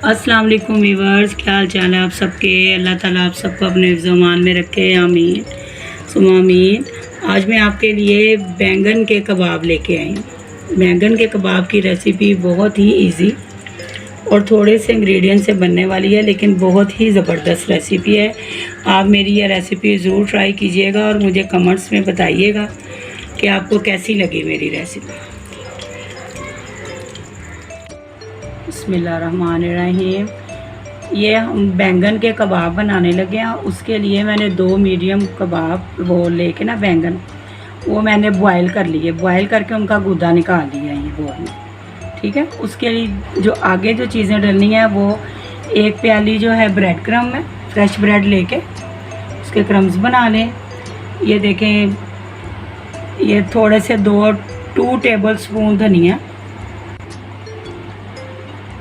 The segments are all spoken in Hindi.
अस्सलाम वालेकुम वीवर्स, क्या हाल चाल है आप सबके। अल्लाह ताला आप सबको अपने ज़मान में रखे, आमीन सुमा आमीन। आज मैं आपके लिए बैंगन के कबाब लेके आई हूँ। बैंगन के कबाब की रेसिपी बहुत ही इजी और थोड़े से इंग्रेडिएंट से बनने वाली है, लेकिन बहुत ही ज़बरदस्त रेसिपी है। आप मेरी यह रेसिपी ज़रूर ट्राई कीजिएगा और मुझे कमेंट्स में बताइएगा कि आपको कैसी लगी मेरी रेसिपी। बिस्मिल्लाहिर्रहमानिर्रहीम। ये हम बैंगन के कबाब बनाने लगे हैं। उसके लिए मैंने 2 मीडियम कबाब वो लेके ना बैंगन वो मैंने बॉयल कर लिए। बॉयल करके उनका गुदा निकाल लिया ये बोल में, ठीक है। उसके लिए जो आगे जो चीज़ें डलनी है वो 1 प्याली जो है ब्रेड क्रम है, फ्रेश ब्रेड लेके उसके क्रम्स बना लें। ये देखें, ये थोड़े से 2 टेबल स्पून धनिया।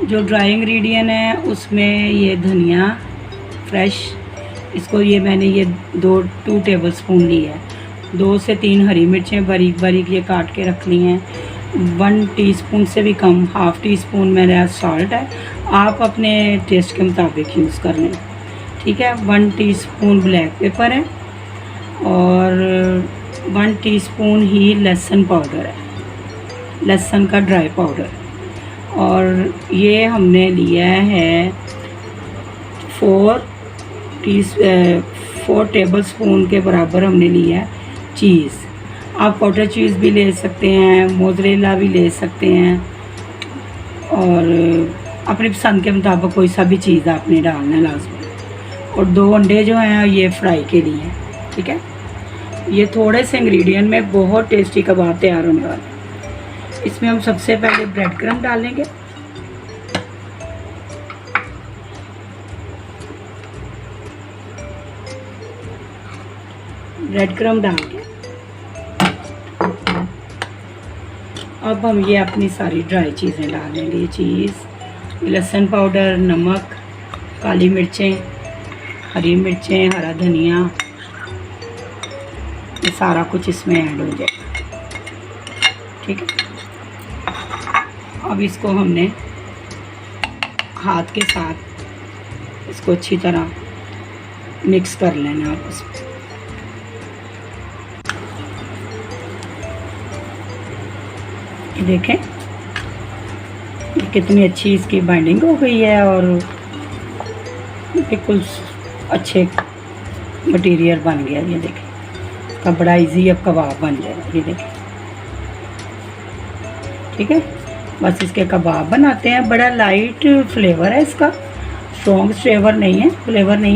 जो ड्राई इंग्रेडिएंट है उसमें ये धनिया फ्रेश, इसको ये मैंने ये 2 टेबल स्पून ली है। 2 से 3 हरी मिर्चें बारीक बारीक ये काट के रख ली हैं। 1 टीस्पून से भी कम, हाफ़ टी स्पून मेरा सॉल्ट है, आप अपने टेस्ट के मुताबिक यूज़ कर लें, ठीक है। 1 टीस्पून ब्लैक पेपर है और 1 टीस्पून ही लहसुन पाउडर है, लहसुन का ड्राई पाउडर। और ये हमने लिया है 4 टेबल स्पून के बराबर हमने लिया है चीज़। आप कॉटेज चीज़ भी ले सकते हैं, मोज़रेला भी ले सकते हैं और अपनी पसंद के मुताबिक कोई सा भी चीज़ आपने डालना है लाजमी। और 2 अंडे जो हैं ये फ्राई के लिए हैं, ठीक है। ये थोड़े से इंग्रेडिएंट में बहुत टेस्टी कबाब तैयार होने वाले हैं। इसमें हम सबसे पहले ब्रेड क्रम डालेंगे। ब्रेड क्रम डाल के अब हम ये अपनी सारी ड्राई चीज़ें डालेंगे। ये चीज़, लहसुन पाउडर, नमक, काली मिर्चें, हरी मिर्चें, हरा धनिया, ये सारा कुछ इसमें ऐड हो जाएगा, ठीक है। अब इसको हमने हाथ के साथ इसको अच्छी तरह मिक्स कर लेना आपस में। देखें कितनी अच्छी इसकी बाइंडिंग हो गई है और बिल्कुल अच्छे मटेरियल बन गया। ये देखें, इसका बड़ा इजी अब कबाब बन जाएगा। ये देखें, ठीक है। बस इसके कबाब बनाते हैं। बड़ा लाइट फ्लेवर है इसका, स्ट्रॉन्ग फ्लेवर नहीं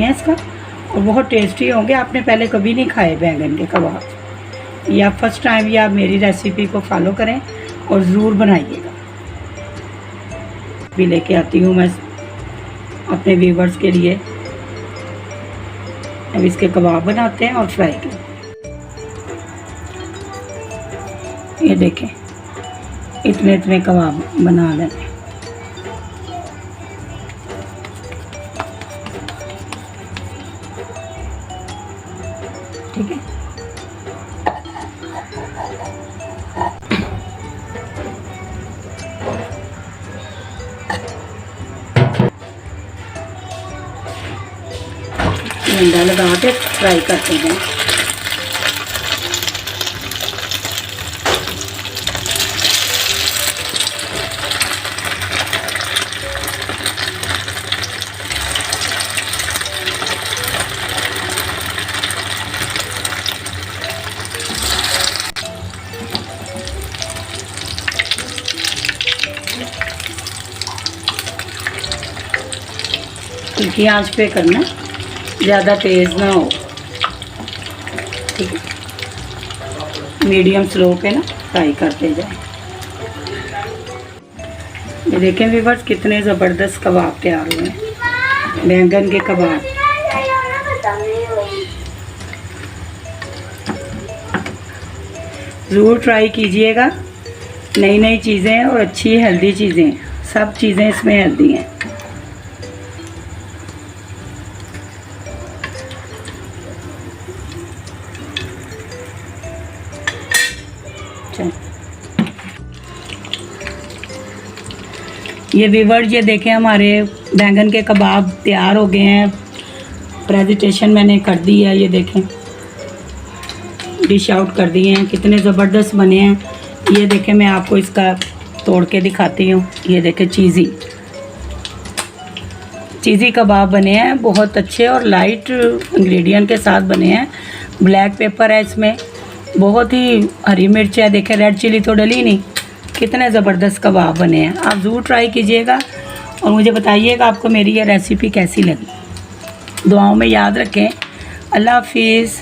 है इसका, और बहुत टेस्टी होंगे। आपने पहले कभी नहीं खाए बैंगन के कबाब, या फर्स्ट टाइम या मेरी रेसिपी को फॉलो करें और ज़रूर बनाइएगा। भी लेके आती हूँ मैं अपने व्यूवर्स के लिए। अब इसके कबाब बनाते हैं और फ्राई करें। ये देखें, इतने कबाब बना लेते हैं, ठीक है। अंडा लगा के फ्राई करते हैं। हल्की आंच पे करना, ज़्यादा तेज़ ना हो, ठीक है। मीडियम स्लो पे ना फ्राई करते जाएं। ये देखें व्यूअर्स, कितने ज़बरदस्त कबाब तैयार हुए हैं, बैंगन के कबाब। ज़रूर ट्राई कीजिएगा। नई चीज़ें और अच्छी हेल्दी चीज़ें, सब चीज़ें इसमें हेल्दी हैं। ये व्यूअर्स ये देखें हमारे बैंगन के कबाब तैयार हो गए हैं। प्रेजेंटेशन मैंने कर दी है, ये देखें डिश आउट कर दिए हैं, कितने ज़बरदस्त बने हैं। ये देखें मैं आपको इसका तोड़ के दिखाती हूँ। ये देखें चीज़ी कबाब बने हैं, बहुत अच्छे और लाइट इंग्रेडिएंट के साथ बने हैं। ब्लैक पेपर है इसमें, बहुत ही हरी मिर्च है, देखें रेड चिली तो डली नहीं। कितने ज़बरदस्त कबाब बने हैं, आप ज़रूर ट्राई कीजिएगा और मुझे बताइएगा आपको मेरी ये रेसिपी कैसी लगी। दुआओं में याद रखें। अल्लाह हाफिज़।